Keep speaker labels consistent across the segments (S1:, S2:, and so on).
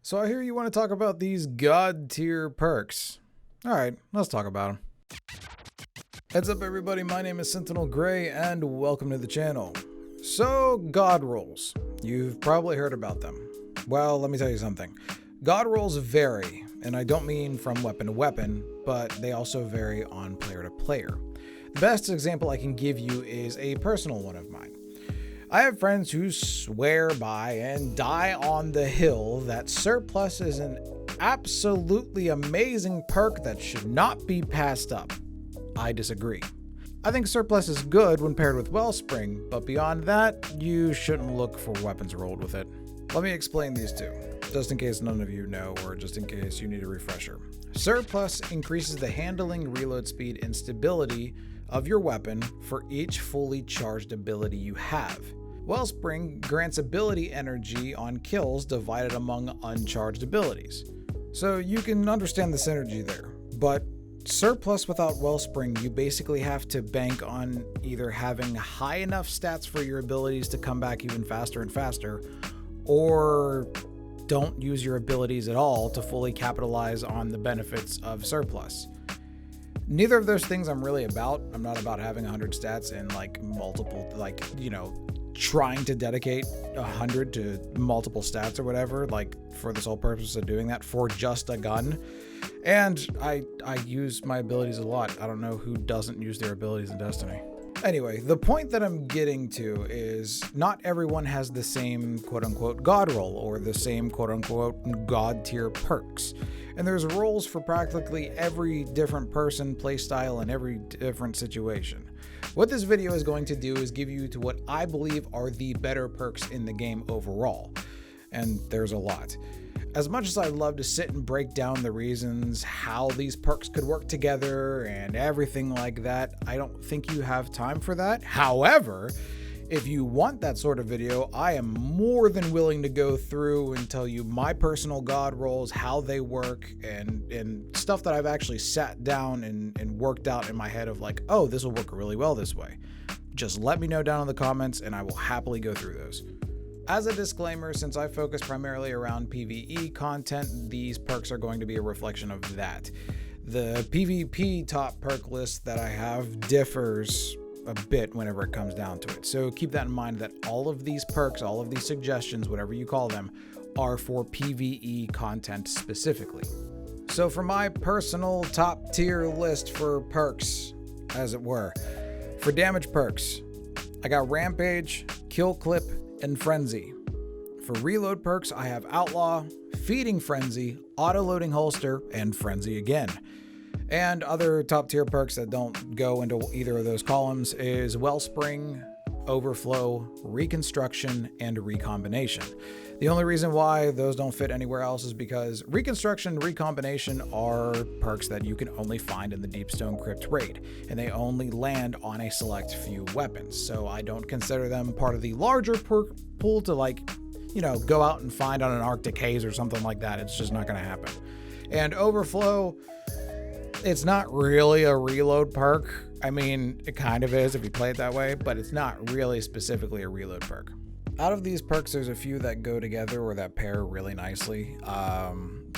S1: So I hear you want to talk about these god tier perks. Alright, let's talk about them. Heads up everybody, my name is SentinelGray and welcome to the channel. So, god rolls. You've probably heard about them. Well, let me tell you something. God rolls vary, and I don't mean from weapon to weapon, but they also vary on player to player. The best example I can give you is a personal one of mine. I have friends who swear by and die on the hill that Surplus is an absolutely amazing perk that should not be passed up. I disagree. I think Surplus is good when paired with Wellspring, but beyond that, you shouldn't look for weapons rolled with it. Let me explain these two, just in case none of you know or just in case you need a refresher. Surplus increases the handling, reload speed, and stability of your weapon for each fully charged ability you have. Wellspring grants ability energy on kills divided among uncharged abilities. So you can understand the synergy there, but Surplus without Wellspring, you basically have to bank on either having high enough stats for your abilities to come back even faster and faster, or don't use your abilities at all to fully capitalize on the benefits of Surplus. Neither of those things I'm really about. I'm not about having 100 stats and multiple, trying to dedicate 100 to multiple stats or whatever, for the sole purpose of doing that for just a gun. And I use my abilities a lot. I don't know who doesn't use their abilities in Destiny. Anyway, the point that I'm getting to is not everyone has the same quote-unquote god roll or the same quote-unquote god tier perks. And there's roles for practically every different person, playstyle, and every different situation. What this video is going to do is give you to what I believe are the better perks in the game overall. And there's a lot. As much as I'd love to sit and break down the reasons how these perks could work together and everything like that, I don't think you have time for that. However, if you want that sort of video, I am more than willing to go through and tell you my personal god rolls, how they work, and stuff that I've actually sat down and worked out in my head of oh, this will work really well this way. Just let me know down in the comments and I will happily go through those. As a disclaimer, since I focus primarily around PvE content, these perks are going to be a reflection of that. The PvP top perk list that I have differs a bit whenever it comes down to it. So keep that in mind that all of these perks, all of these suggestions, whatever you call them, are for PvE content specifically. So for my personal top tier list for perks, as it were, for damage perks, I got Rampage, Kill Clip, and Frenzy. For reload perks, I have Outlaw, Feeding Frenzy, Auto-Loading Holster, and Frenzy again. And other top tier perks that don't go into either of those columns is Wellspring, Overflow, Reconstruction, and Recombination. The only reason why those don't fit anywhere else is because Reconstruction and Recombination are perks that you can only find in the Deepstone Crypt raid, and they only land on a select few weapons. So I don't consider them part of the larger perk pool to go out and find on an Arctic Haze or something like that. It's just not going to happen. And Overflow, it's not really a reload perk. I mean, it kind of is if you play it that way, but it's not really specifically a reload perk. Out of these perks, there's a few that go together or that pair really nicely.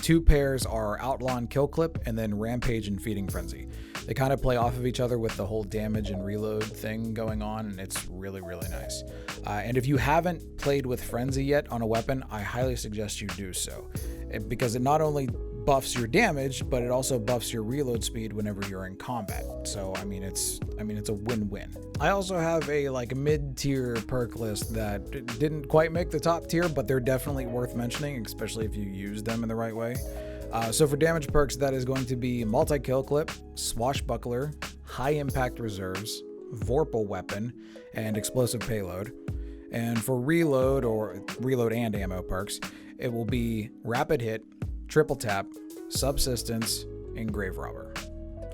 S1: Two pairs are Outlaw and Kill Clip, and then Rampage and Feeding Frenzy. They kind of play off of each other with the whole damage and reload thing going on, and it's really, really nice. And if you haven't played with Frenzy yet on a weapon, I highly suggest you do so, because it not only buffs your damage, but it also buffs your reload speed whenever you're in combat. So I mean it's a win-win. I also have a mid-tier perk list that didn't quite make the top tier, but they're definitely worth mentioning, especially if you use them in the right way. So for damage perks, that is going to be Multi-Kill Clip, Swashbuckler, High Impact Reserves, Vorpal Weapon, and Explosive Payload. And for reload or reload and ammo perks, it will be Rapid Hit, Triple Tap, Subsistence, and Grave Robber.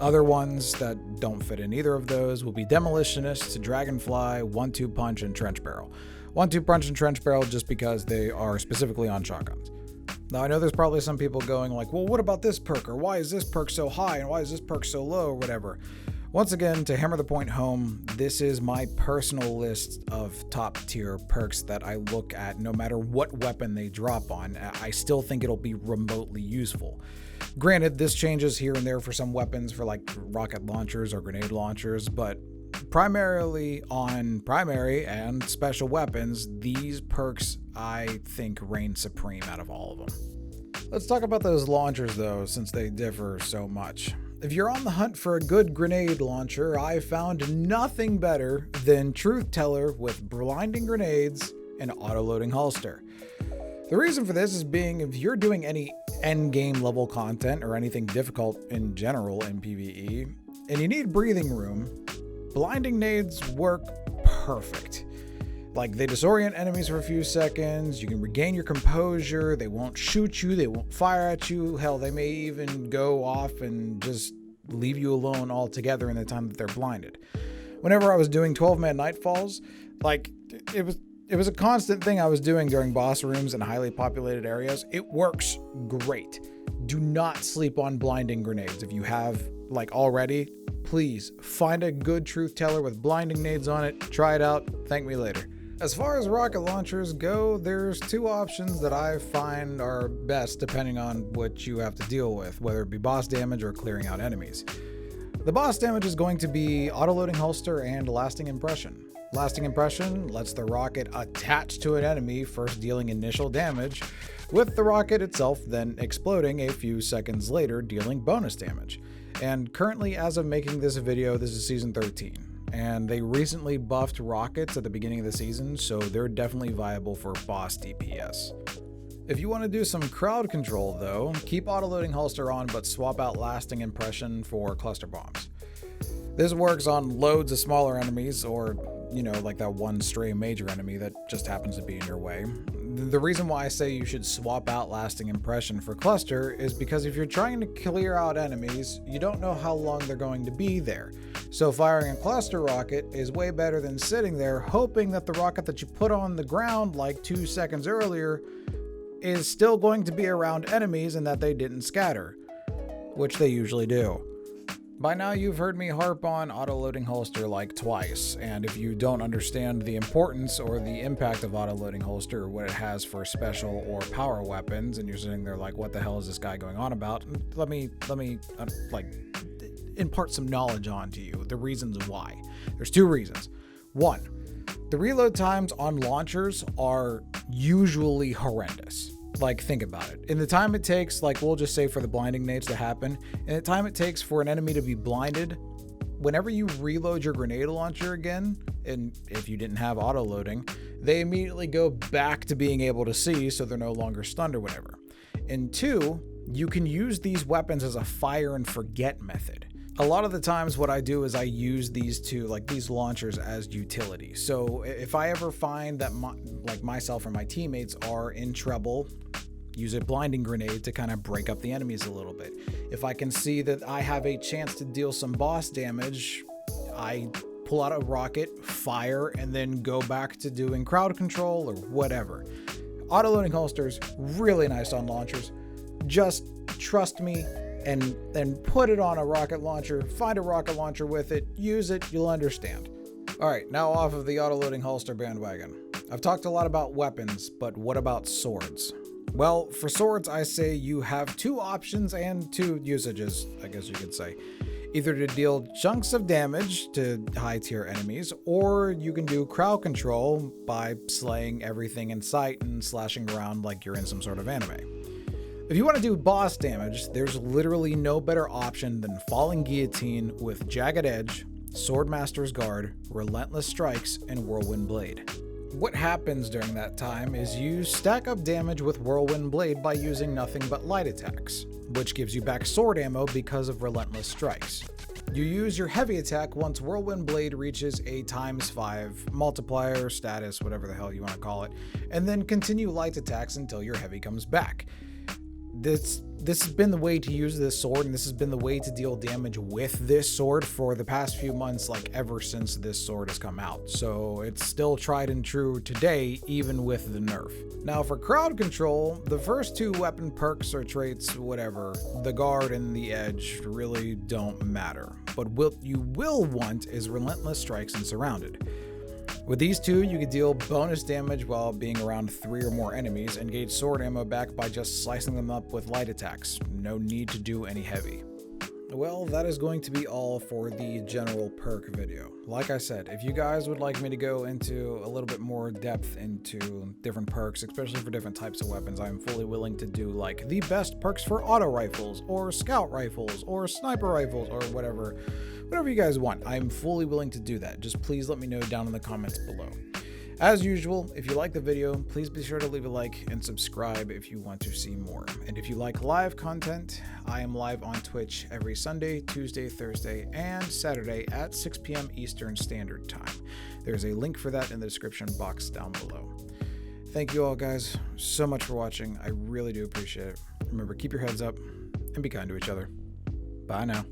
S1: Other ones that don't fit in either of those will be Demolitionist, Dragonfly, 1-2 Punch, and Trench Barrel. 1-2 Punch and Trench Barrel just because they are specifically on shotguns. Now I know there's probably some people going well, what about this perk? Or why is this perk so high and why is this perk so low or whatever? Once again, to hammer the point home, this is my personal list of top tier perks that I look at no matter what weapon they drop on. I still think it'll be remotely useful. Granted, this changes here and there for some weapons for like rocket launchers or grenade launchers, but primarily on primary and special weapons, these perks I think reign supreme out of all of them. Let's talk about those launchers though, since they differ so much. If you're on the hunt for a good grenade launcher, I found nothing better than Truth Teller with blinding grenades and auto-loading holster. The reason for this is being if you're doing any endgame level content or anything difficult in general in PvE, and you need breathing room, blinding nades work perfect. Like, they disorient enemies for a few seconds, you can regain your composure, they won't shoot you, they won't fire at you, hell, they may even go off and just leave you alone altogether in the time that they're blinded. Whenever I was doing 12-man nightfalls, like, it was a constant thing I was doing during boss rooms in highly populated areas. It works great. Do not sleep on blinding grenades. If you have, like, already, please find a good Truth Teller with blinding nades on it, try it out, thank me later. As far as rocket launchers go, there's two options that I find are best depending on what you have to deal with, whether it be boss damage or clearing out enemies. The boss damage is going to be auto-loading holster and lasting impression. Lasting impression lets the rocket attach to an enemy, first dealing initial damage, with the rocket itself then exploding a few seconds later, dealing bonus damage. And currently, as of making this video, this is season 13. And they recently buffed rockets at the beginning of the season, so they're definitely viable for boss DPS. If you want to do some crowd control though, keep auto-loading holster on but swap out lasting impression for cluster bombs. This works on loads of smaller enemies or, you know, like that one stray major enemy that just happens to be in your way. The reason why I say you should swap out lasting impression for cluster is because if you're trying to clear out enemies, you don't know how long they're going to be there. So firing a cluster rocket is way better than sitting there hoping that the rocket that you put on the ground like 2 seconds earlier is still going to be around enemies and that they didn't scatter, which they usually do. By now you've heard me harp on auto-loading holster like twice, and if you don't understand the importance or the impact of auto-loading holster or what it has for special or power weapons, and you're sitting there like, what the hell is this guy going on about? Let me impart some knowledge onto you, the reasons why. There's two reasons. One, the reload times on launchers are usually horrendous. Like, think about it. In the time it takes, like, we'll just say for the blinding nades to happen, in the time it takes for an enemy to be blinded, whenever you reload your grenade launcher again, and if you didn't have auto loading, they immediately go back to being able to see, so they're no longer stunned or whatever. And two, you can use these weapons as a fire and forget method. A lot of the times what I do is I use these two, like these launchers, as utility. So if I ever find that myself or my teammates are in trouble, use a blinding grenade to kind of break up the enemies a little bit. If I can see that I have a chance to deal some boss damage, I pull out a rocket, fire, and then go back to doing crowd control or whatever. Auto-loading holsters, really nice on launchers. Just trust me and then put it on a rocket launcher, find a rocket launcher with it, use it, you'll understand. All right, now off of the auto-loading holster bandwagon. I've talked a lot about weapons, but what about swords? Well, for swords, I say you have two options and two usages, I guess you could say. Either to deal chunks of damage to high tier enemies, or you can do crowd control by slaying everything in sight and slashing around like you're in some sort of anime. If you want to do boss damage, there's literally no better option than Falling Guillotine with Jagged Edge, Swordmaster's Guard, Relentless Strikes, and Whirlwind Blade. What happens during that time is you stack up damage with Whirlwind Blade by using nothing but light attacks, which gives you back sword ammo because of Relentless Strikes. You use your heavy attack once Whirlwind Blade reaches a ×5 multiplier, status, whatever the hell you want to call it, and then continue light attacks until your heavy comes back. this has been the way to use this sword, and this has been the way to deal damage with this sword for the past few months, like ever since this sword has come out. So it's still tried and true today, even with the nerf. Now for crowd control, the first two weapon perks or traits, whatever, the guard and the edge, really don't matter. But what you will want is relentless strikes and surrounded. With these two, you can deal bonus damage while being around 3 or more enemies and gauge sword ammo back by just slicing them up with light attacks. No need to do any heavy. Well, that is going to be all for the general perk video. Like I said, if you guys would like me to go into a little bit more depth into different perks, especially for different types of weapons, I'm fully willing to do like the best perks for auto rifles or scout rifles or sniper rifles or whatever you guys want. I'm fully willing to do that. Just please let me know down in the comments below. As usual, if you like the video, please be sure to leave a like and subscribe if you want to see more. And if you like live content, I am live on Twitch every Sunday, Tuesday, Thursday, and Saturday at 6 p.m. Eastern Standard Time. There's a link for that in the description box down below. Thank you all guys so much for watching. I really do appreciate it. Remember, keep your heads up and be kind to each other. Bye now.